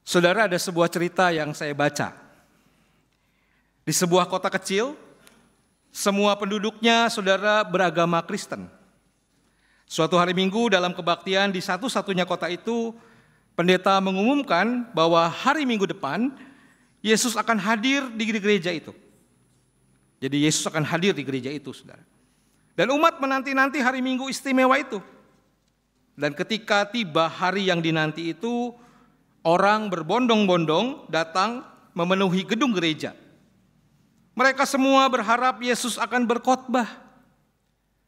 Saudara, ada sebuah cerita yang saya baca. Di sebuah kota kecil, semua penduduknya saudara beragama Kristen. Suatu hari Minggu dalam kebaktian di satu-satunya kota itu, pendeta mengumumkan bahwa hari Minggu depan Yesus akan hadir di gereja itu. Jadi Yesus akan hadir di gereja itu, saudara. Dan umat menanti-nanti hari Minggu istimewa itu. Dan ketika tiba hari yang dinanti itu, orang berbondong-bondong datang memenuhi gedung gereja. Mereka semua berharap Yesus akan berkhotbah.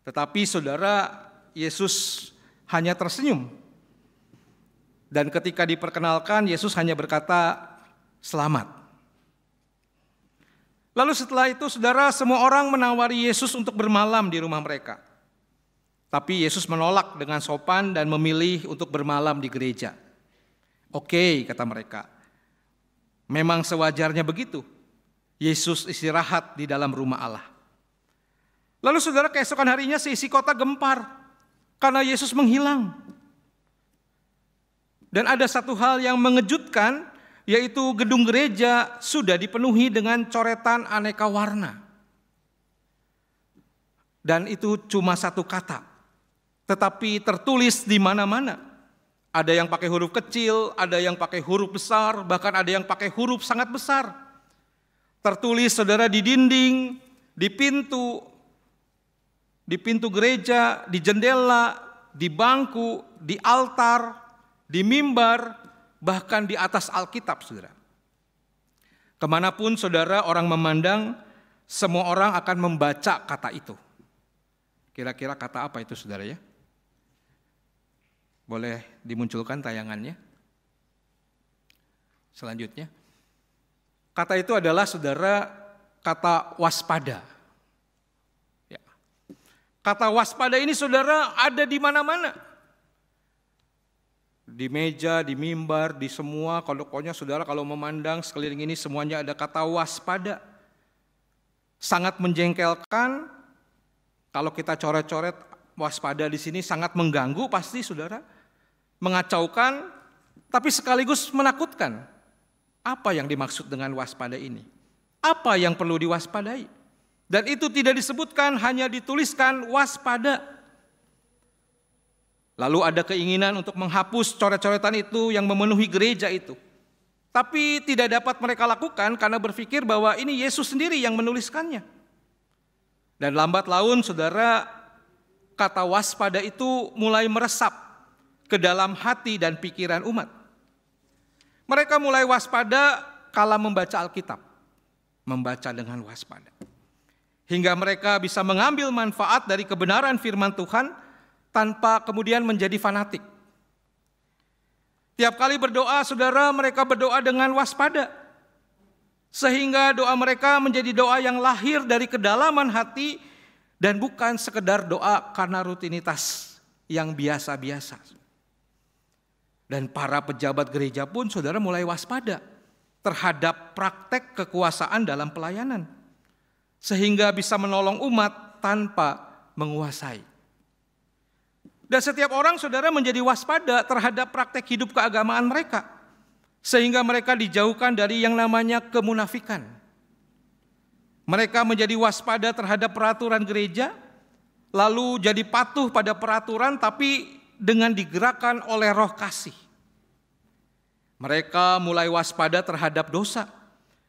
Tetapi saudara, Yesus hanya tersenyum. Dan ketika diperkenalkan, Yesus hanya berkata, "Selamat." Lalu setelah itu saudara, semua orang menawari Yesus untuk bermalam di rumah mereka. Tapi Yesus menolak dengan sopan dan memilih untuk bermalam di gereja. Oke, kata mereka. Memang sewajarnya begitu. Yesus istirahat di dalam rumah Allah. Lalu saudara, keesokan harinya seisi kota gempar karena Yesus menghilang. Dan ada satu hal yang mengejutkan, yaitu gedung gereja sudah dipenuhi dengan coretan aneka warna. Dan itu cuma satu kata, tetapi tertulis di mana-mana. Ada yang pakai huruf kecil, ada yang pakai huruf besar, bahkan ada yang pakai huruf sangat besar. Tertulis saudara di dinding, di pintu gereja, di jendela, di bangku, di altar, di mimbar, bahkan di atas Alkitab, saudara. Kemanapun saudara orang memandang, semua orang akan membaca kata itu. Kira-kira kata apa itu, saudara ya? Boleh dimunculkan tayangannya. Selanjutnya. Kata itu adalah saudara kata waspada. Ya. Kata waspada ini saudara ada di mana-mana. Di meja, di mimbar, di semua, pokoknya saudara kalau memandang sekeliling ini semuanya ada kata waspada. Sangat menjengkelkan. Kalau kita coret-coret waspada di sini sangat mengganggu pasti saudara. Mengacaukan, tapi sekaligus menakutkan. Apa yang dimaksud dengan waspada ini? Apa yang perlu diwaspadai? Dan itu tidak disebutkan, hanya dituliskan waspada. Lalu ada keinginan untuk menghapus coret-coretan itu yang memenuhi gereja itu. Tapi tidak dapat mereka lakukan karena berpikir bahwa ini Yesus sendiri yang menuliskannya. Dan lambat laun saudara, kata waspada itu mulai meresap ke dalam hati dan pikiran umat. Mereka mulai waspada kala membaca Alkitab. Membaca dengan waspada. Hingga mereka bisa mengambil manfaat dari kebenaran firman Tuhan tanpa kemudian menjadi fanatik. Tiap kali berdoa, saudara, mereka berdoa dengan waspada. Sehingga doa mereka menjadi doa yang lahir dari kedalaman hati dan bukan sekedar doa karena rutinitas yang biasa-biasa. Dan para pejabat gereja pun saudara mulai waspada terhadap praktek kekuasaan dalam pelayanan. Sehingga bisa menolong umat tanpa menguasai. Dan setiap orang saudara menjadi waspada terhadap praktek hidup keagamaan mereka. Sehingga mereka dijauhkan dari yang namanya kemunafikan. Mereka menjadi waspada terhadap peraturan gereja. Lalu jadi patuh pada peraturan tapi dengan digerakkan oleh roh kasih. Mereka mulai waspada terhadap dosa,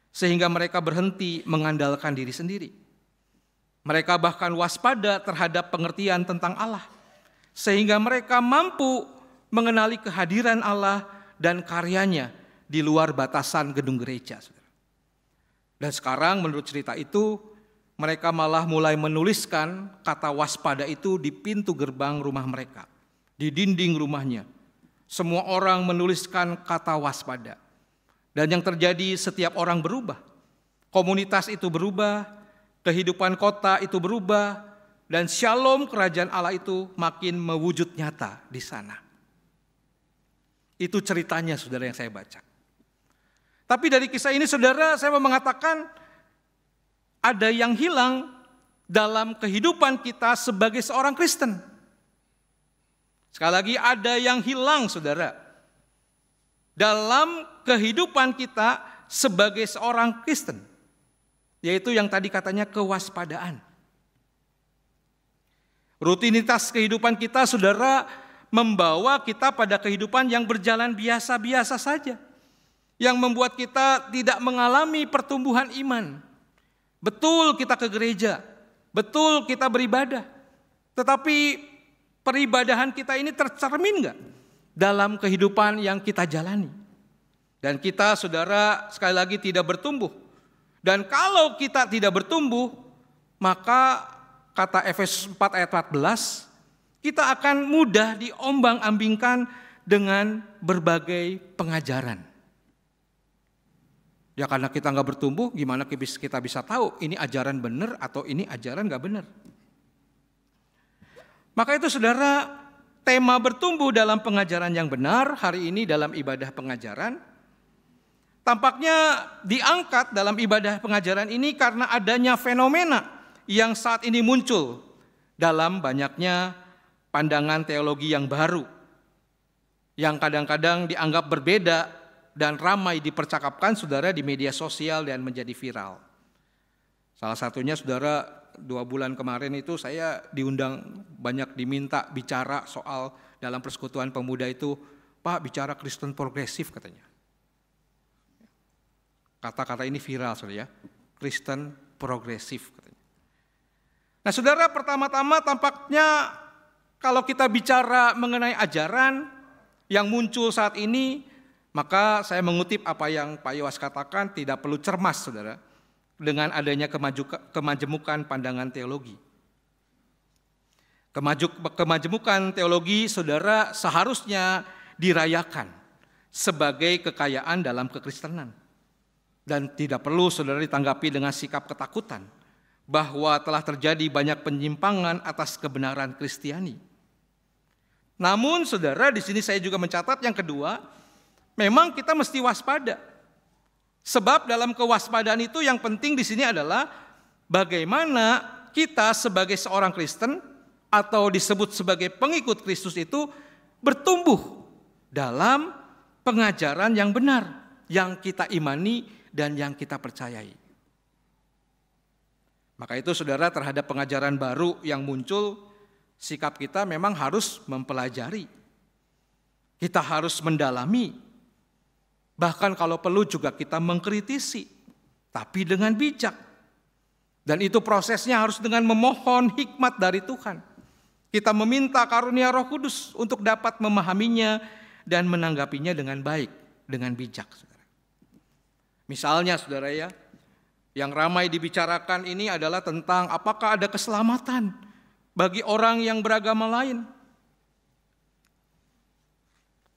sehingga mereka berhenti mengandalkan diri sendiri. Mereka bahkan waspada terhadap pengertian tentang Allah, sehingga mereka mampu mengenali kehadiran Allah dan karyanya di luar batasan gedung gereja. Dan sekarang menurut cerita itu, mereka malah mulai menuliskan kata waspada itu di pintu gerbang rumah mereka. Di dinding rumahnya, semua orang menuliskan kata waspada. Dan yang terjadi, setiap orang berubah. Komunitas itu berubah, kehidupan kota itu berubah, dan shalom kerajaan Allah itu makin mewujud nyata di sana. Itu ceritanya saudara yang saya baca. Tapi dari kisah ini saudara, saya mau mengatakan ada yang hilang dalam kehidupan kita sebagai seorang Kristen. Sekali lagi ada yang hilang saudara. dalam kehidupan kita sebagai seorang Kristen, yaitu yang tadi katanya kewaspadaan. Rutinitas kehidupan kita, saudara, membawa kita pada kehidupan yang berjalan biasa-biasa saja, yang membuat kita tidak mengalami pertumbuhan iman. Betul kita ke gereja, betul kita beribadah, tetapi peribadahan kita ini tercermin enggak dalam kehidupan yang kita jalani? Dan kita, saudara, sekali lagi tidak bertumbuh. Dan kalau kita tidak bertumbuh, maka kata Efesus 4 ayat 14, kita akan mudah diombang-ambingkan dengan berbagai pengajaran. Ya karena kita nggak bertumbuh, gimana kita bisa tahu ini ajaran benar atau ini ajaran nggak benar? Maka itu, saudara, tema bertumbuh dalam pengajaran yang benar hari ini dalam ibadah pengajaran tampaknya diangkat dalam ibadah pengajaran ini karena adanya fenomena yang saat ini muncul dalam banyaknya pandangan teologi yang baru, yang kadang-kadang dianggap berbeda dan ramai dipercakapkan, saudara, di media sosial dan menjadi viral. Salah satunya, saudara, 2 bulan kemarin itu saya diundang, banyak diminta bicara soal dalam persekutuan pemuda itu, Pak, bicara Kristen progresif katanya. Kata-kata ini viral, saudara, ya, Kristen progresif katanya. Nah, saudara, pertama-tama tampaknya kalau kita bicara mengenai ajaran yang muncul saat ini, maka saya mengutip apa yang Pak Yowas katakan, tidak perlu cermas, saudara, dengan adanya kemajemukan pandangan teologi. Kemajemukan teologi, saudara, seharusnya dirayakan sebagai kekayaan dalam kekristenan. Dan tidak perlu, saudara, ditanggapi dengan sikap ketakutan bahwa telah terjadi banyak penyimpangan atas kebenaran Kristiani. Namun, saudara, di sini saya juga mencatat yang kedua, memang kita mesti waspada. Sebab dalam kewaspadaan itu yang penting di sini adalah bagaimana kita sebagai seorang Kristen atau disebut sebagai pengikut Kristus itu bertumbuh dalam pengajaran yang benar, yang kita imani dan yang kita percayai. Maka itu, saudara, terhadap pengajaran baru yang muncul, sikap kita memang harus mempelajari. Kita harus mendalami. Bahkan kalau perlu juga kita mengkritisi, tapi dengan bijak. Dan itu prosesnya harus dengan memohon hikmat dari Tuhan. Kita meminta karunia Roh Kudus untuk dapat memahaminya dan menanggapinya dengan baik, dengan bijak, saudara. Misalnya, saudara, ya, yang ramai dibicarakan ini adalah tentang apakah ada keselamatan bagi orang yang beragama lain.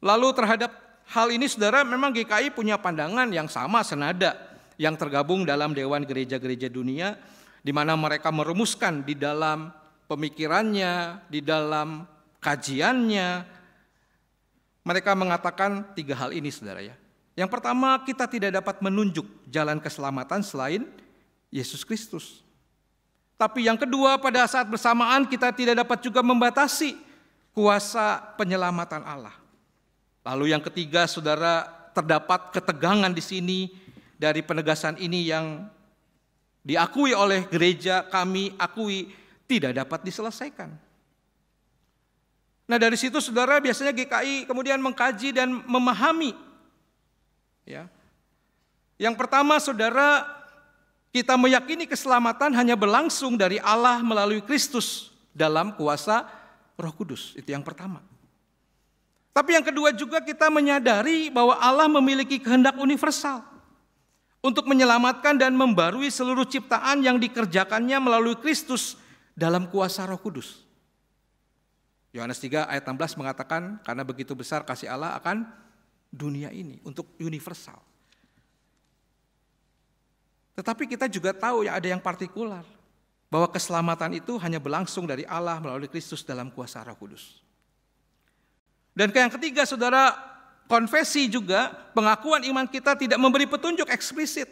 Lalu terhadap hal ini, saudara, memang GKI punya pandangan yang sama, senada, yang tergabung dalam Dewan Gereja-Gereja Dunia, di mana mereka merumuskan di dalam pemikirannya, di dalam kajiannya, mereka mengatakan 3 hal ini, saudara, ya. Yang pertama, kita tidak dapat menunjuk jalan keselamatan selain Yesus Kristus. Tapi yang kedua, pada saat bersamaan kita tidak dapat juga membatasi kuasa penyelamatan Allah. Lalu yang ketiga, saudara, terdapat ketegangan di sini dari penegasan ini yang diakui oleh gereja, kami akui tidak dapat diselesaikan. Nah, dari situ, saudara, biasanya GKI kemudian mengkaji dan memahami. Ya. Yang pertama, saudara, kita meyakini keselamatan hanya berlangsung dari Allah melalui Kristus dalam kuasa Roh Kudus. Itu yang pertama. Tapi yang kedua juga kita menyadari bahwa Allah memiliki kehendak universal untuk menyelamatkan dan membarui seluruh ciptaan yang dikerjakannya melalui Kristus dalam kuasa Roh Kudus. Yohanes 3 ayat 16 mengatakan, karena begitu besar kasih Allah akan dunia ini, untuk universal. Tetapi kita juga tahu ya ada yang partikular, bahwa keselamatan itu hanya berlangsung dari Allah melalui Kristus dalam kuasa Roh Kudus. Dan yang ketiga, saudara, konfesi juga, pengakuan iman kita tidak memberi petunjuk eksplisit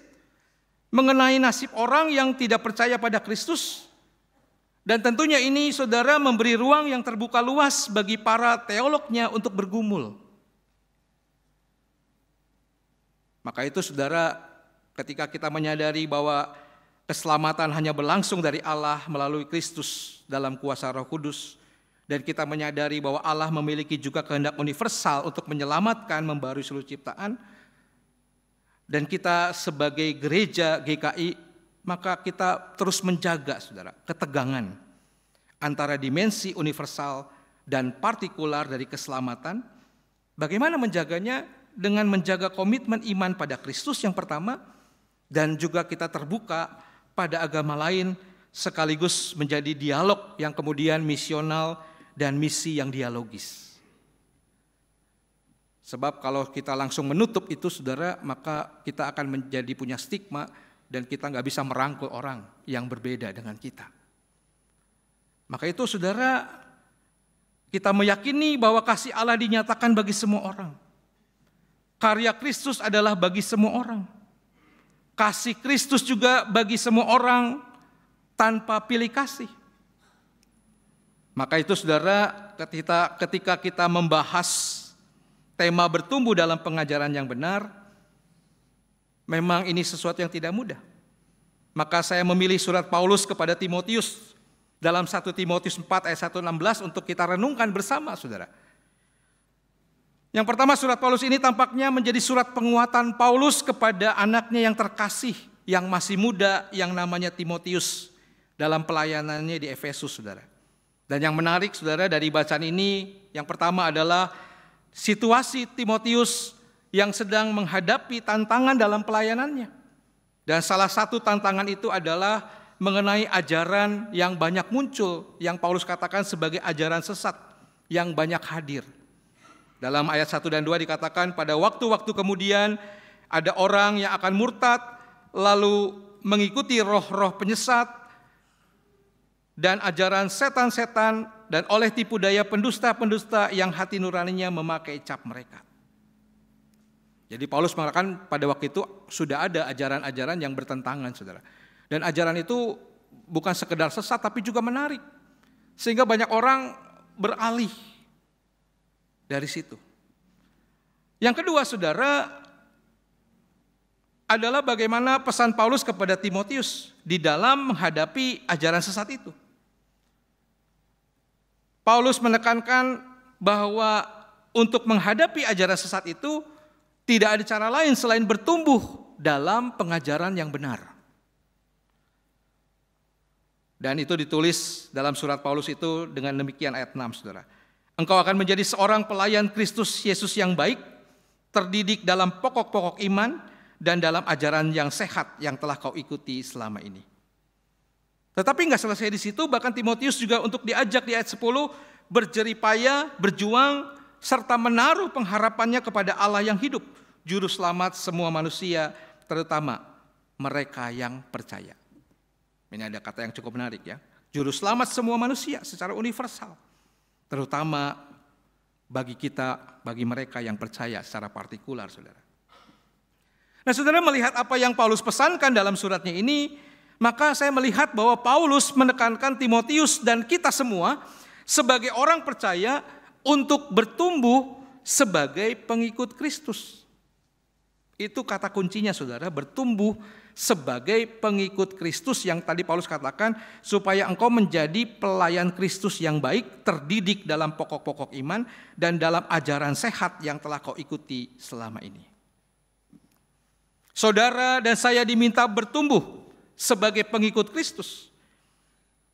mengenai nasib orang yang tidak percaya pada Kristus. Dan tentunya ini, saudara, memberi ruang yang terbuka luas bagi para teolognya untuk bergumul. Maka itu saudara, ketika kita menyadari bahwa keselamatan hanya berlangsung dari Allah melalui Kristus dalam kuasa Roh Kudus, dan kita menyadari bahwa Allah memiliki juga kehendak universal untuk menyelamatkan, membarui seluruh ciptaan, dan kita sebagai gereja GKI, maka kita terus menjaga saudara ketegangan antara dimensi universal dan partikular dari keselamatan. Bagaimana menjaganya? Dengan menjaga komitmen iman pada Kristus yang pertama, dan juga kita terbuka pada agama lain, sekaligus menjadi dialog yang kemudian misional dan misi yang dialogis. Sebab kalau kita langsung menutup itu saudara, maka kita akan menjadi punya stigma dan kita nggak bisa merangkul orang yang berbeda dengan kita. Maka itu saudara, kita meyakini bahwa kasih Allah dinyatakan bagi semua orang. Karya Kristus adalah bagi semua orang. Kasih Kristus juga bagi semua orang tanpa pilih kasih. Maka itu saudara, ketika kita membahas tema bertumbuh dalam pengajaran yang benar, memang ini sesuatu yang tidak mudah. Maka saya memilih surat Paulus kepada Timotius dalam 1 Timotius 4 ayat 1-16 untuk kita renungkan bersama saudara. Yang pertama, surat Paulus ini tampaknya menjadi surat penguatan Paulus kepada anaknya yang terkasih, yang masih muda, yang namanya Timotius, dalam pelayanannya di Efesus saudara. Dan yang menarik saudara dari bacaan ini, yang pertama adalah situasi Timotius yang sedang menghadapi tantangan dalam pelayanannya. Dan salah satu tantangan itu adalah mengenai ajaran yang banyak muncul, yang Paulus katakan sebagai ajaran sesat yang banyak hadir. Dalam ayat 1 dan 2 dikatakan, pada waktu-waktu kemudian ada orang yang akan murtad, lalu mengikuti roh-roh penyesat, dan ajaran setan-setan, dan oleh tipu daya pendusta-pendusta yang hati nuraninya memakai cap mereka. Jadi Paulus mengatakan pada waktu itu sudah ada ajaran-ajaran yang bertentangan saudara. Dan ajaran itu bukan sekedar sesat tapi juga menarik. Sehingga banyak orang beralih dari situ. Yang kedua saudara, adalah bagaimana pesan Paulus kepada Timotius di dalam menghadapi ajaran sesat itu. Paulus menekankan bahwa untuk menghadapi ajaran sesat itu tidak ada cara lain selain bertumbuh dalam pengajaran yang benar. Dan itu ditulis dalam surat Paulus itu dengan demikian ayat 6 saudara. Engkau akan menjadi seorang pelayan Kristus Yesus yang baik, terdidik dalam pokok-pokok iman dan dalam ajaran yang sehat yang telah kau ikuti selama ini. Tetapi nggak selesai di situ, bahkan Timotius juga untuk diajak di ayat 10 berjeripaya, berjuang, serta menaruh pengharapannya kepada Allah yang hidup, juru selamat semua manusia, terutama mereka yang percaya. Ini ada kata yang cukup menarik ya, juru selamat semua manusia secara universal, terutama bagi kita, bagi mereka yang percaya secara partikular saudara. Nah saudara, melihat apa yang Paulus pesankan dalam suratnya ini, maka saya melihat bahwa Paulus menekankan Timotius dan kita semua sebagai orang percaya untuk bertumbuh sebagai pengikut Kristus. Itu kata kuncinya saudara, bertumbuh sebagai pengikut Kristus yang tadi Paulus katakan, supaya engkau menjadi pelayan Kristus yang baik, terdidik dalam pokok-pokok iman dan dalam ajaran sehat yang telah kau ikuti selama ini. Saudara dan saya diminta bertumbuh sebagai pengikut Kristus.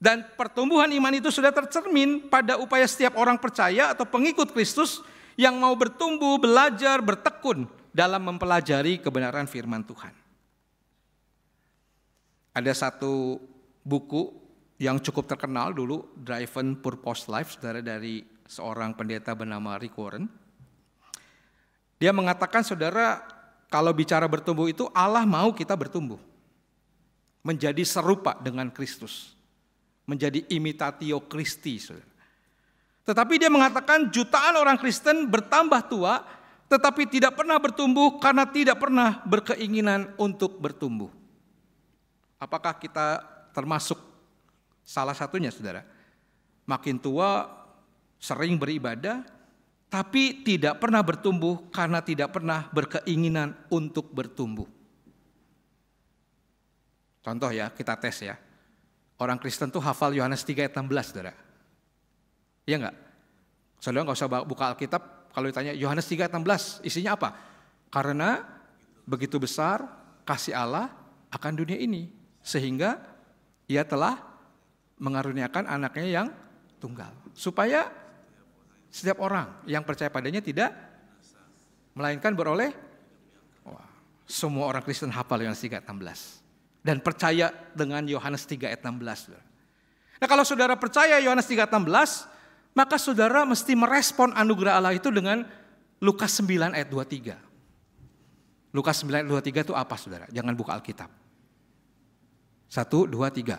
Dan pertumbuhan iman itu sudah tercermin pada upaya setiap orang percaya atau pengikut Kristus yang mau bertumbuh, belajar, bertekun dalam mempelajari kebenaran firman Tuhan. Ada satu buku yang cukup terkenal dulu, Driven Purpose Life, saudara, dari seorang pendeta bernama Rick Warren. Dia mengatakan saudara, kalau bicara bertumbuh itu Allah mau kita bertumbuh. Menjadi serupa dengan Kristus. Menjadi imitatio Christi. Saudara. Tetapi dia mengatakan jutaan orang Kristen bertambah tua, tetapi tidak pernah bertumbuh karena tidak pernah berkeinginan untuk bertumbuh. Apakah kita termasuk salah satunya saudara? Makin tua sering beribadah, tapi tidak pernah bertumbuh karena tidak pernah berkeinginan untuk bertumbuh. Contoh ya, kita tes ya. Orang Kristen tuh hafal Yohanes 3 ayat 16, saudara. Iya enggak? Saudara nggak usah buka Alkitab, kalau ditanya Yohanes 3 ayat 16, isinya apa? Karena begitu besar kasih Allah akan dunia ini, sehingga ia telah mengaruniakan anaknya yang tunggal. Supaya setiap orang yang percaya padanya tidak melainkan beroleh. Semua orang Kristen hafal Yohanes 3 ayat 16 dan percaya dengan Yohanes 3 ayat 16. Nah, kalau saudara percaya Yohanes 3 ayat 16, maka saudara mesti merespon anugerah Allah itu dengan Lukas 9 ayat 23. Lukas 9 ayat 23 itu apa, saudara? Jangan buka Alkitab. 1, 2, 3.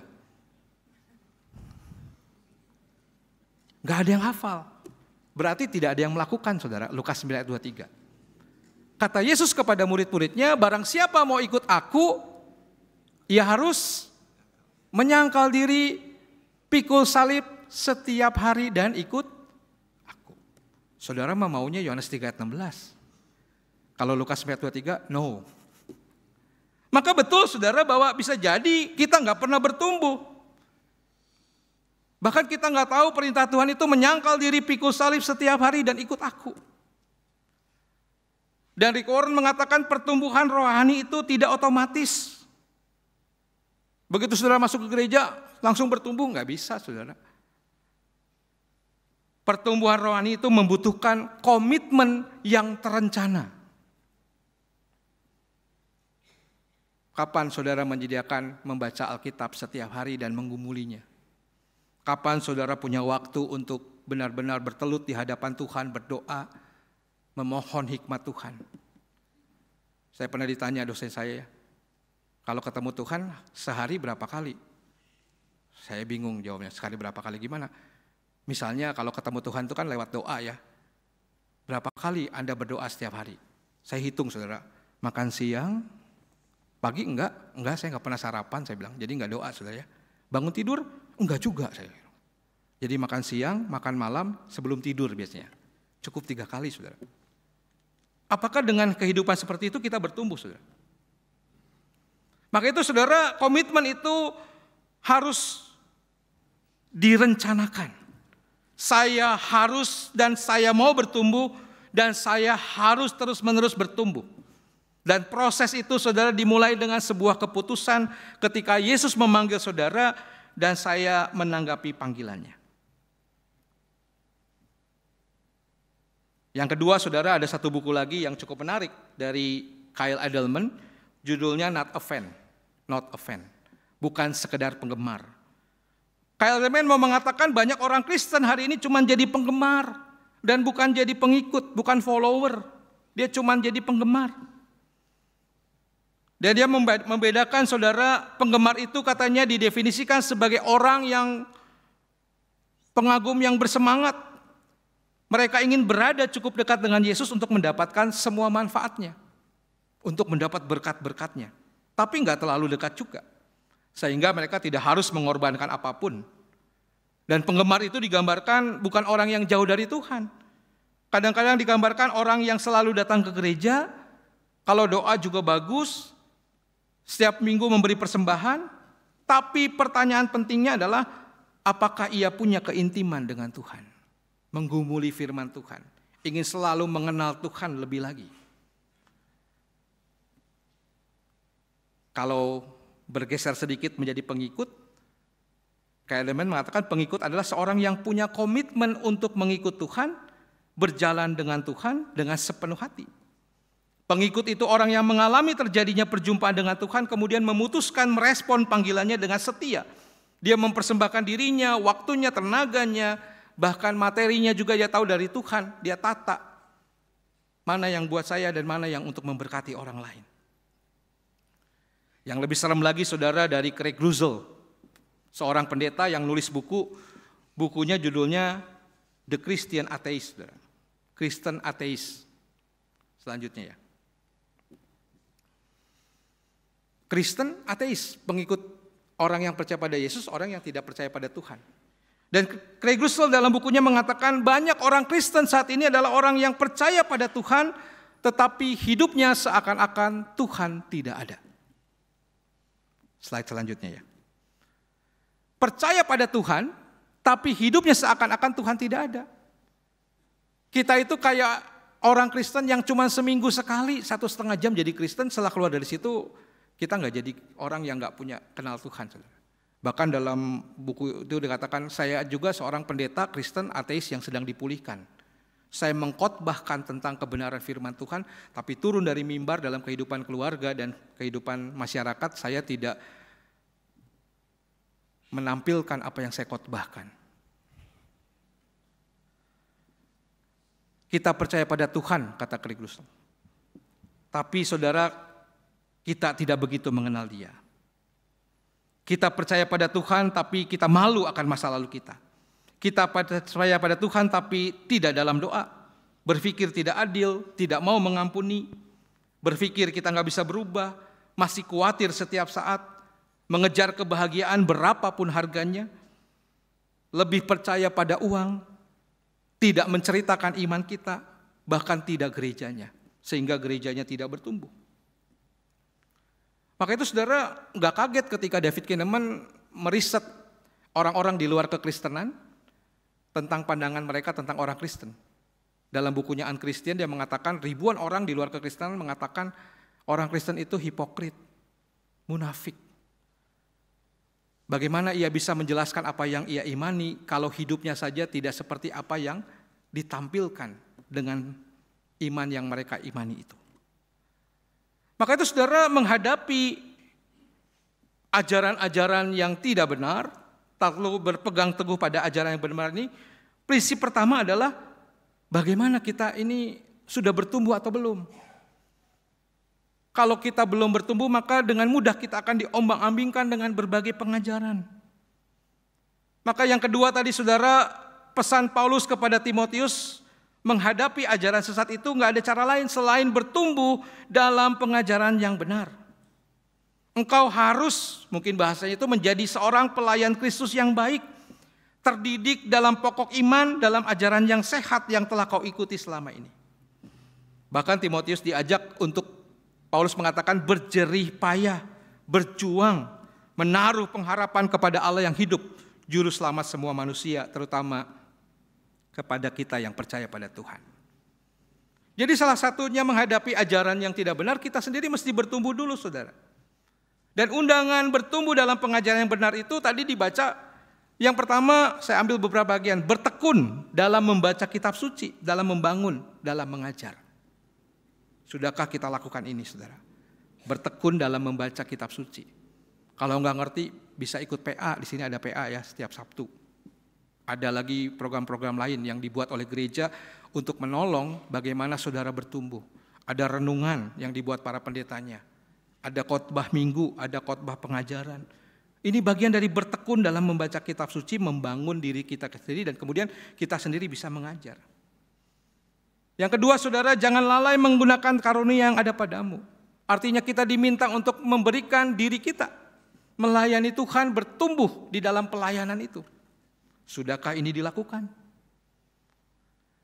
Gak ada yang hafal. Berarti tidak ada yang melakukan, saudara. Lukas 9 ayat 23. Kata Yesus kepada murid-muridnya, barang siapa mau ikut aku, ia harus menyangkal diri, pikul salib setiap hari dan ikut aku. Saudara maunya Yohanes 3 ayat 16. Kalau Lukas 9 ayat 23, no. Maka betul saudara bahwa bisa jadi kita gak pernah bertumbuh. Bahkan kita nggak tahu perintah Tuhan itu menyangkal diri, pikul salib setiap hari dan ikut aku. Dan Rick Warren mengatakan pertumbuhan rohani itu tidak otomatis. Begitu saudara masuk ke gereja langsung bertumbuh, nggak bisa saudara. Pertumbuhan rohani itu membutuhkan komitmen yang terencana. Kapan saudara menyediakan membaca Alkitab setiap hari dan menggumulinya? Kapan saudara punya waktu untuk benar-benar bertelut di hadapan Tuhan, berdoa, memohon hikmat Tuhan? Saya pernah ditanya dosen saya, kalau ketemu Tuhan sehari berapa kali? Saya bingung jawabnya, sehari berapa kali gimana? Misalnya kalau ketemu Tuhan itu kan lewat doa ya. Berapa kali Anda berdoa setiap hari? Saya hitung saudara, makan siang, pagi enggak saya enggak pernah sarapan saya bilang, jadi enggak doa saudara ya. Bangun tidur? Enggak juga saya. Jadi makan siang, makan malam, sebelum tidur biasanya. Cukup 3 kali saudara. Apakah dengan kehidupan seperti itu kita bertumbuh saudara? Maka itu saudara, komitmen itu harus direncanakan. Saya harus dan saya mau bertumbuh dan saya harus terus-menerus bertumbuh. Dan proses itu saudara dimulai dengan sebuah keputusan ketika Yesus memanggil saudara dan saya menanggapi panggilannya. Yang kedua saudara, ada satu buku lagi yang cukup menarik dari Kyle Idleman, judulnya Not a Fan, bukan sekedar penggemar. Kyle Idleman mau mengatakan banyak orang Kristen hari ini cuma jadi penggemar dan bukan jadi pengikut, bukan follower. Dia cuma jadi penggemar. Dan dia membedakan saudara, penggemar itu katanya didefinisikan sebagai orang yang pengagum yang bersemangat. Mereka ingin berada cukup dekat dengan Yesus untuk mendapatkan semua manfaatnya. Untuk mendapat berkat-berkatnya. Tapi enggak terlalu dekat juga. Sehingga mereka tidak harus mengorbankan apapun. Dan penggemar itu digambarkan bukan orang yang jauh dari Tuhan. Kadang-kadang digambarkan orang yang selalu datang ke gereja. Kalau doa juga bagus. Setiap minggu memberi persembahan. Tapi pertanyaan pentingnya adalah apakah ia punya keintiman dengan Tuhan? Menggumuli firman Tuhan, ingin selalu mengenal Tuhan lebih lagi. Kalau bergeser sedikit menjadi pengikut, Kelemen mengatakan pengikut adalah seorang yang punya komitmen untuk mengikut Tuhan, berjalan dengan Tuhan dengan sepenuh hati. Pengikut itu orang yang mengalami terjadinya perjumpaan dengan Tuhan, kemudian memutuskan merespon panggilannya dengan setia. Dia mempersembahkan dirinya, waktunya, tenaganya, bahkan materinya juga dia tahu dari Tuhan. Dia tata mana yang buat saya dan mana yang untuk memberkati orang lain. Yang lebih serem lagi saudara, dari Craig Groeschel, seorang pendeta yang nulis bukunya judulnya The Christian Atheist, saudara. Kristen Atheist. Selanjutnya ya. Kristen Atheist, pengikut orang yang percaya pada Yesus, orang yang tidak percaya pada Tuhan. Dan Craig Groeschel dalam bukunya mengatakan banyak orang Kristen saat ini adalah orang yang percaya pada Tuhan, tetapi hidupnya seakan-akan Tuhan tidak ada. Slide selanjutnya ya. Percaya pada Tuhan, tapi hidupnya seakan-akan Tuhan tidak ada. Kita itu kayak orang Kristen yang cuma seminggu sekali, 1,5 jam jadi Kristen, setelah keluar dari situ kita nggak jadi orang yang nggak punya kenal Tuhan. Bahkan dalam buku itu dikatakan, saya juga seorang pendeta Kristen ateis yang sedang dipulihkan. Saya mengkhotbahkan tentang kebenaran firman Tuhan, tapi turun dari mimbar dalam kehidupan keluarga dan kehidupan masyarakat, saya tidak menampilkan apa yang saya khotbahkan. Kita percaya pada Tuhan, kata Craig Groeschel. Tapi saudara, kita tidak begitu mengenal Dia. Kita percaya pada Tuhan, tapi kita malu akan masa lalu kita. Kita percaya pada Tuhan, tapi tidak dalam doa. Berpikir tidak adil, tidak mau mengampuni. Berpikir kita nggak bisa berubah, masih khawatir setiap saat, mengejar kebahagiaan berapapun harganya. Lebih percaya pada uang, tidak menceritakan iman kita, bahkan tidak gerejanya. Sehingga gerejanya tidak bertumbuh. Maka itu saudara nggak kaget ketika David Kinnaman meriset orang-orang di luar kekristenan tentang pandangan mereka tentang orang Kristen. Dalam bukunya Unchristian dia mengatakan ribuan orang di luar kekristenan mengatakan orang Kristen itu hipokrit, munafik. Bagaimana ia bisa menjelaskan apa yang ia imani kalau hidupnya saja tidak seperti apa yang ditampilkan dengan iman yang mereka imani itu. Maka itu saudara menghadapi ajaran-ajaran yang tidak benar, lalu berpegang teguh pada ajaran yang benar ini, prinsip pertama adalah bagaimana kita ini sudah bertumbuh atau belum. Kalau kita belum bertumbuh, maka dengan mudah kita akan diombang-ambingkan dengan berbagai pengajaran. Maka yang kedua tadi saudara, pesan Paulus kepada Timotius, menghadapi ajaran sesat itu nggak ada cara lain selain bertumbuh dalam pengajaran yang benar. Engkau harus, mungkin bahasanya itu menjadi seorang pelayan Kristus yang baik, terdidik dalam pokok iman, dalam ajaran yang sehat yang telah kau ikuti selama ini. Bahkan Timotius diajak untuk, Paulus mengatakan berjerih payah, berjuang, menaruh pengharapan kepada Allah yang hidup, juru selamat semua manusia, terutama kepada kita yang percaya pada Tuhan. Jadi salah satunya menghadapi ajaran yang tidak benar, kita sendiri mesti bertumbuh dulu saudara. Dan undangan bertumbuh dalam pengajaran yang benar itu tadi dibaca, yang pertama saya ambil beberapa bagian, bertekun dalam membaca kitab suci, dalam membangun, dalam mengajar. Sudahkah kita lakukan ini saudara? Bertekun dalam membaca kitab suci. Kalau nggak ngerti bisa ikut PA, di sini ada PA ya setiap Sabtu. Ada lagi program-program lain yang dibuat oleh gereja untuk menolong bagaimana saudara bertumbuh. Ada renungan yang dibuat para pendetanya. Ada khotbah minggu, ada khotbah pengajaran. Ini bagian dari bertekun dalam membaca kitab suci, membangun diri kita sendiri dan kemudian kita sendiri bisa mengajar. Yang kedua saudara, jangan lalai menggunakan karunia yang ada padamu. Artinya kita diminta untuk memberikan diri kita, melayani Tuhan, bertumbuh di dalam pelayanan itu. Sudahkah ini dilakukan?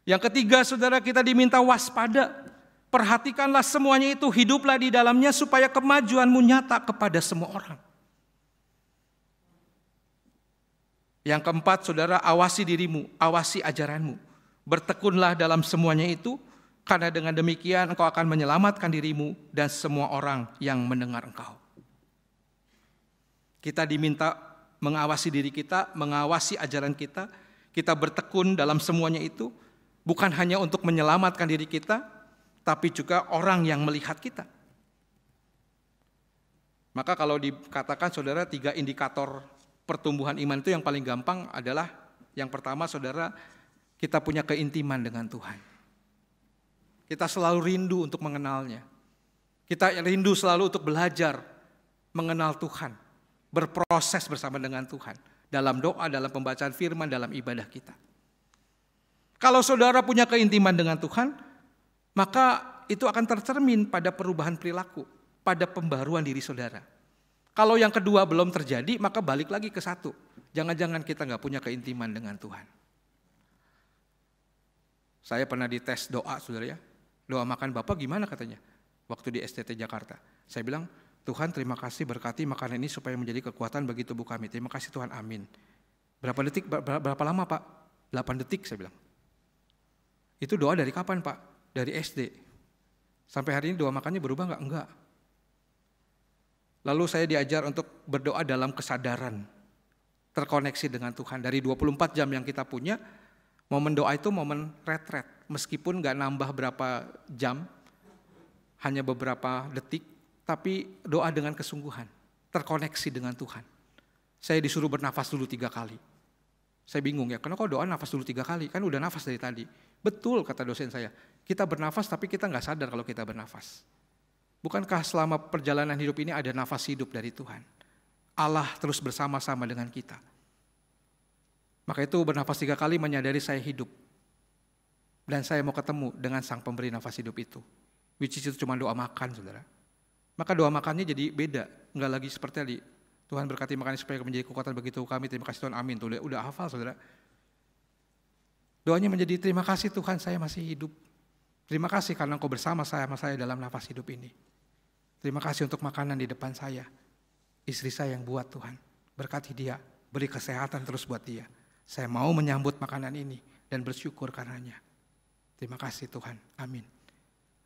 Yang ketiga saudara, kita diminta waspada. Perhatikanlah semuanya itu, hiduplah di dalamnya supaya kemajuanmu nyata kepada semua orang. Yang keempat saudara, awasi dirimu, awasi ajaranmu. Bertekunlah dalam semuanya itu, karena dengan demikian engkau akan menyelamatkan dirimu dan semua orang yang mendengar engkau. Kita diminta mengawasi diri kita, mengawasi ajaran kita, kita bertekun dalam semuanya itu, bukan hanya untuk menyelamatkan diri kita, tapi juga orang yang melihat kita. Maka kalau dikatakan saudara 3 indikator pertumbuhan iman itu yang paling gampang adalah yang pertama saudara, kita punya keintiman dengan Tuhan. Kita selalu rindu untuk mengenalnya. Kita rindu selalu untuk belajar mengenal Tuhan, berproses bersama dengan Tuhan dalam doa, dalam pembacaan firman, dalam ibadah kita. Kalau saudara punya keintiman dengan Tuhan, maka itu akan tercermin pada perubahan perilaku, pada pembaruan diri saudara. Kalau yang kedua belum terjadi, maka balik lagi ke satu. Jangan-jangan kita nggak punya keintiman dengan Tuhan. Saya pernah dites doa, saudara ya. Doa makan Bapak gimana katanya? Waktu di STT Jakarta. Saya bilang, Tuhan terima kasih berkati makanan ini supaya menjadi kekuatan bagi tubuh kami. Terima kasih Tuhan, amin. Berapa detik, berapa lama Pak? 8 detik saya bilang. Itu doa dari kapan Pak? Dari SD. Sampai hari ini doa makannya berubah nggak? Enggak. Lalu saya diajar untuk berdoa dalam kesadaran. Terkoneksi dengan Tuhan. Dari 24 jam yang kita punya, momen doa itu momen retret. Meskipun nggak nambah berapa jam, hanya beberapa detik, tapi doa dengan kesungguhan. Terkoneksi dengan Tuhan. Saya disuruh bernafas dulu 3 kali. Saya bingung ya, kenapa kok doa nafas dulu 3 kali? Kan udah nafas dari tadi. Betul kata dosen saya, kita bernafas tapi kita nggak sadar kalau kita bernafas. Bukankah selama perjalanan hidup ini ada nafas hidup dari Tuhan? Allah terus bersama-sama dengan kita. Maka itu bernafas 3 kali menyadari saya hidup. Dan saya mau ketemu dengan sang pemberi nafas hidup itu. Which is itu cuma doa makan, saudara. Maka doa makannya jadi beda. Enggak lagi seperti tadi. Tuhan berkati makan supaya menjadi kekuatan bagi tubuh kami. Terima kasih Tuhan, amin. Tuh, udah hafal, saudara. Doanya menjadi terima kasih Tuhan saya masih hidup. Terima kasih karena Engkau bersama saya dalam nafas hidup ini. Terima kasih untuk makanan di depan saya. Istri saya yang buat Tuhan. Berkati dia. Beri kesehatan terus buat dia. Saya mau menyambut makanan ini dan bersyukur karenanya. Terima kasih Tuhan. Amin.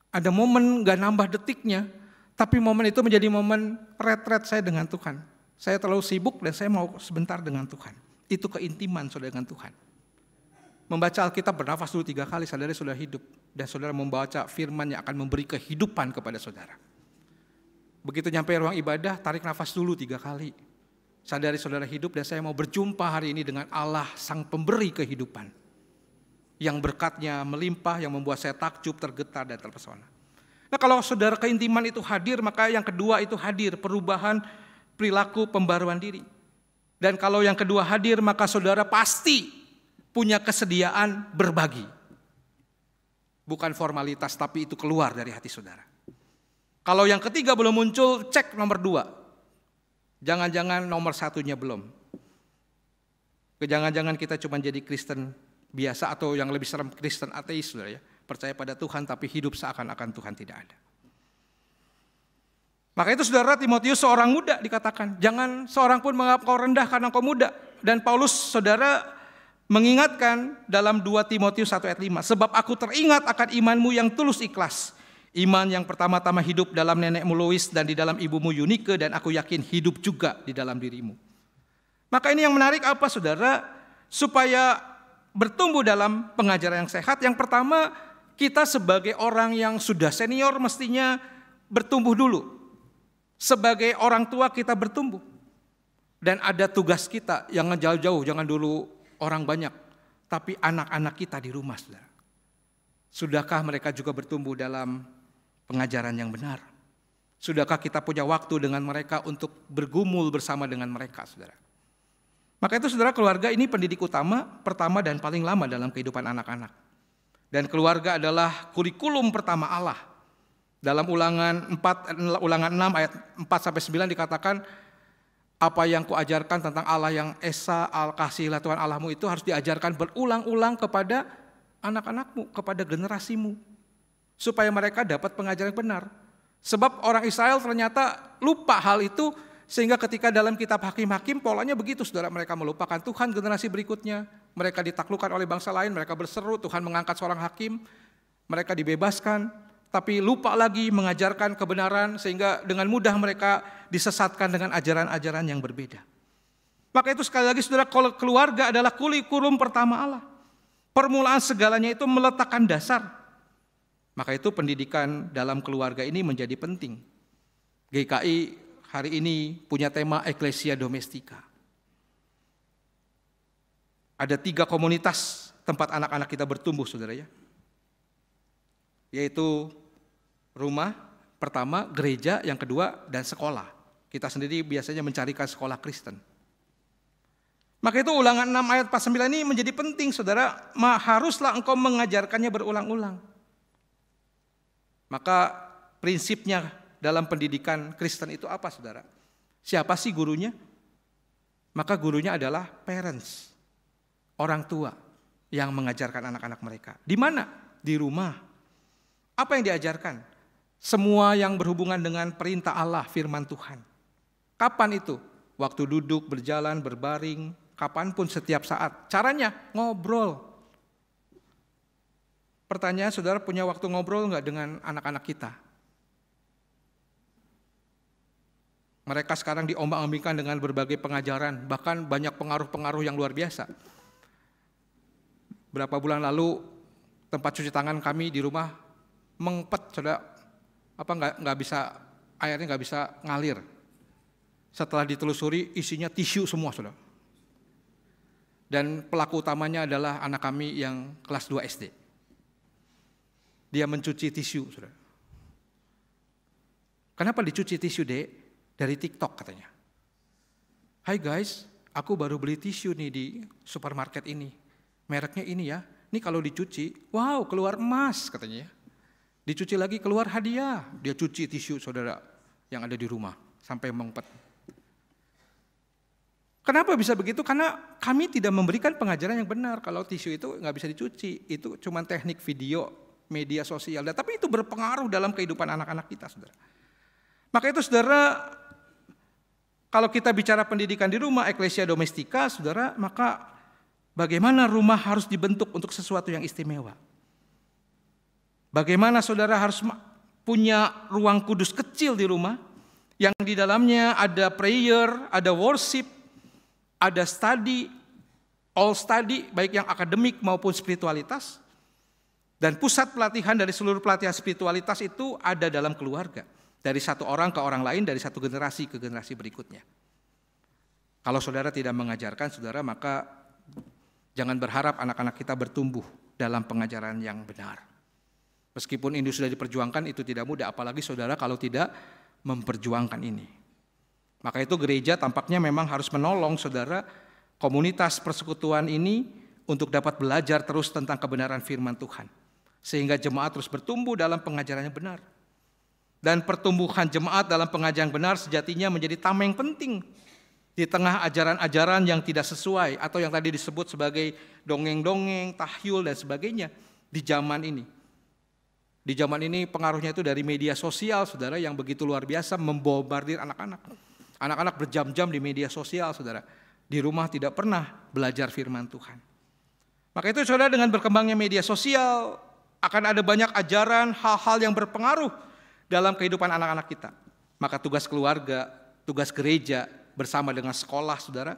Ada momen gak nambah detiknya, tapi momen itu menjadi momen retret saya dengan Tuhan. Saya terlalu sibuk dan saya mau sebentar dengan Tuhan. Itu keintiman saudara dengan Tuhan. Membaca Alkitab bernafas dulu 3 kali, sadari saudara hidup. Dan saudara membaca firman yang akan memberi kehidupan kepada saudara. Begitu nyampe ruang ibadah, tarik nafas dulu 3 kali. Sadari saudara hidup dan saya mau berjumpa hari ini dengan Allah sang pemberi kehidupan. Yang berkatnya melimpah, yang membuat saya takjub, tergetar dan terpesona. Nah kalau saudara keintiman itu hadir, maka yang kedua itu hadir, perubahan perilaku pembaruan diri. Dan kalau yang kedua hadir, maka saudara pasti punya kesediaan berbagi. Bukan formalitas, tapi itu keluar dari hati saudara. Kalau yang ketiga belum muncul, cek nomor 2. Jangan-jangan nomor 1-nya belum. Jangan-jangan kita cuma jadi Kristen biasa atau yang lebih serem Kristen ateis, saudara ya. Percaya pada Tuhan tapi hidup seakan-akan Tuhan tidak ada. Maka itu saudara Timotius seorang muda dikatakan. Jangan seorang pun menganggap kau rendah karena kau muda. Dan Paulus saudara mengingatkan dalam 2 Timotius 1 ayat 5. Sebab aku teringat akan imanmu yang tulus ikhlas. Iman yang pertama-tama hidup dalam nenekmu Lois dan di dalam ibumu Yunike, dan aku yakin hidup juga di dalam dirimu. Maka ini yang menarik apa saudara? Supaya bertumbuh dalam pengajaran yang sehat. Yang pertama, kita sebagai orang yang sudah senior mestinya bertumbuh dulu. Sebagai orang tua kita bertumbuh. Dan ada tugas kita yang jauh-jauh, jangan dulu orang banyak. Tapi anak-anak kita di rumah saudara. Sudahkah mereka juga bertumbuh dalam pengajaran yang benar? Sudahkah kita punya waktu dengan mereka untuk bergumul bersama dengan mereka, saudara? Maka itu saudara, keluarga ini pendidik utama, pertama dan paling lama dalam kehidupan anak-anak. Dan keluarga adalah kurikulum pertama Allah. Dalam ulangan 6 ayat 4-9 dikatakan, apa yang kuajarkan tentang Allah yang Esa, Al-Kasihlah Tuhan Allahmu itu harus diajarkan berulang-ulang kepada anak-anakmu, kepada generasimu. Supaya mereka dapat pengajaran yang benar. Sebab orang Israel ternyata lupa hal itu, sehingga ketika dalam kitab Hakim-Hakim polanya begitu saudara, mereka melupakan Tuhan. Generasi berikutnya mereka ditaklukkan oleh bangsa lain, mereka berseru, Tuhan mengangkat seorang hakim, mereka dibebaskan, tapi lupa lagi mengajarkan kebenaran, sehingga dengan mudah mereka disesatkan dengan ajaran-ajaran yang berbeda. Maka itu sekali lagi saudara, keluarga adalah kurikulum pertama Allah. Permulaan segalanya itu meletakkan dasar. Maka itu pendidikan dalam keluarga ini menjadi penting. GKI hari ini punya tema Ecclesia Domestika. Ada 3 komunitas tempat anak-anak kita bertumbuh saudara ya. Yaitu rumah, pertama gereja, yang kedua dan sekolah. Kita sendiri biasanya mencarikan sekolah Kristen. Maka itu ulangan 6 ayat 49 ini menjadi penting saudara. Haruslah engkau mengajarkannya berulang-ulang. Maka prinsipnya dalam pendidikan Kristen itu apa saudara? Siapa sih gurunya? maka gurunya adalah parents, orang tua yang mengajarkan anak-anak mereka. Di mana? Di rumah. Apa yang diajarkan? Semua yang berhubungan dengan perintah Allah, firman Tuhan. Kapan itu? Waktu duduk, berjalan, berbaring, kapanpun, setiap saat. Caranya ngobrol. Pertanyaan, saudara punya waktu ngobrol nggak dengan anak-anak kita? Mereka sekarang diombang-ambingkan dengan berbagai pengajaran, bahkan banyak pengaruh-pengaruh yang luar biasa. Berapa bulan lalu tempat cuci tangan kami di rumah mengempet, saudara, nggak bisa, airnya nggak bisa ngalir. Setelah ditelusuri isinya tisu semua, saudara. Dan pelaku utamanya adalah anak kami yang kelas 2 SD. Dia mencuci tisu, saudara. Kenapa dicuci tisu, Dek? Dari TikTok katanya. Hai guys, aku baru beli tisu nih di supermarket ini. Mereknya ini ya. Ini kalau dicuci, wow, keluar emas katanya ya. Dicuci lagi keluar hadiah. Dia cuci tisu, saudara, yang ada di rumah sampai mengempet. Kenapa bisa begitu? Karena kami tidak memberikan pengajaran yang benar. Kalau tisu itu nggak bisa dicuci, itu cuma teknik video, media sosial. Tapi itu berpengaruh dalam kehidupan anak-anak kita, saudara. Maka itu, saudara, kalau kita bicara pendidikan di rumah, eklesia domestika, saudara, maka bagaimana rumah harus dibentuk untuk sesuatu yang istimewa. Bagaimana saudara harus punya ruang kudus kecil di rumah, yang di dalamnya ada prayer, ada worship, ada study, all study, baik yang akademik maupun spiritualitas. Dan pusat pelatihan dari seluruh pelatihan spiritualitas itu ada dalam keluarga. Dari satu orang ke orang lain, dari satu generasi ke generasi berikutnya. Kalau saudara tidak mengajarkan, saudara, maka jangan berharap anak-anak kita bertumbuh dalam pengajaran yang benar. Meskipun ini sudah diperjuangkan, itu tidak mudah, apalagi saudara kalau tidak memperjuangkan ini. Maka itu gereja tampaknya memang harus menolong saudara, komunitas persekutuan ini untuk dapat belajar terus tentang kebenaran firman Tuhan. Sehingga jemaat terus bertumbuh dalam pengajaran yang benar. Dan pertumbuhan jemaat dalam pengajaran benar sejatinya menjadi tameng penting di tengah ajaran-ajaran yang tidak sesuai atau yang tadi disebut sebagai dongeng-dongeng, tahyul dan sebagainya di zaman ini. Di zaman ini pengaruhnya itu dari media sosial, saudara, yang begitu luar biasa membombardir anak-anak. Anak-anak berjam-jam di media sosial, saudara. Di rumah tidak pernah belajar firman Tuhan. Maka itu, saudara, dengan berkembangnya media sosial akan ada banyak ajaran, hal-hal yang berpengaruh dalam kehidupan anak-anak kita. Maka tugas keluarga, tugas gereja bersama dengan sekolah, saudara,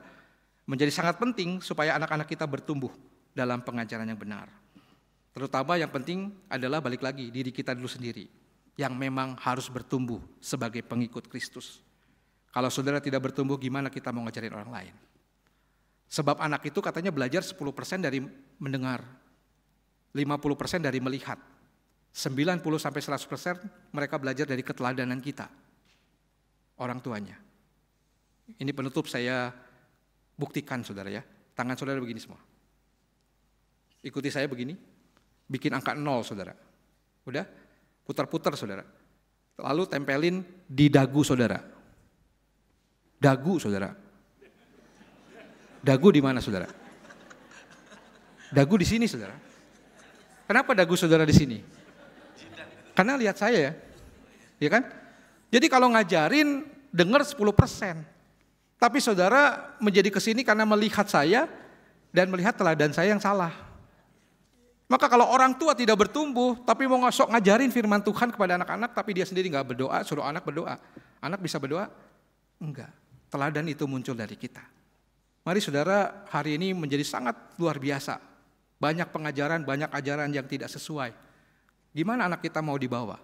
menjadi sangat penting supaya anak-anak kita bertumbuh dalam pengajaran yang benar. Terutama yang penting adalah balik lagi diri kita dulu sendiri yang memang harus bertumbuh sebagai pengikut Kristus. Kalau saudara tidak bertumbuh, gimana kita mau ngajarin orang lain? Sebab anak itu katanya belajar 10% dari mendengar, 50% dari melihat, 90-100% mereka belajar dari keteladanan kita, orang tuanya. Ini penutup saya buktikan, saudara ya. Tangan saudara begini semua. Ikuti saya begini. Bikin angka 0, saudara. Udah? Putar-putar, saudara. Lalu tempelin di dagu saudara. Dagu, saudara. Dagu di mana, saudara? Dagu di sini, saudara. Kenapa dagu saudara di sini? Karena lihat saya ya kan? Jadi kalau ngajarin dengar 10%. Tapi saudara menjadi kesini karena melihat saya dan melihat teladan saya yang salah. Maka kalau orang tua tidak bertumbuh, tapi mau ngajarin firman Tuhan kepada anak-anak, tapi dia sendiri nggak berdoa, suruh anak berdoa. Anak bisa berdoa? Enggak. Teladan itu muncul dari kita. Mari saudara, hari ini menjadi sangat luar biasa. Banyak pengajaran, banyak ajaran yang tidak sesuai. Gimana anak kita mau dibawa?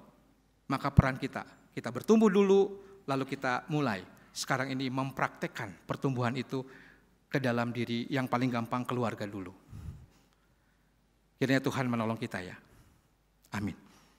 Maka peran kita bertumbuh dulu, lalu kita mulai sekarang ini mempraktekkan pertumbuhan itu ke dalam diri, yang paling gampang keluarga dulu. Kiranya Tuhan menolong kita ya. Amin.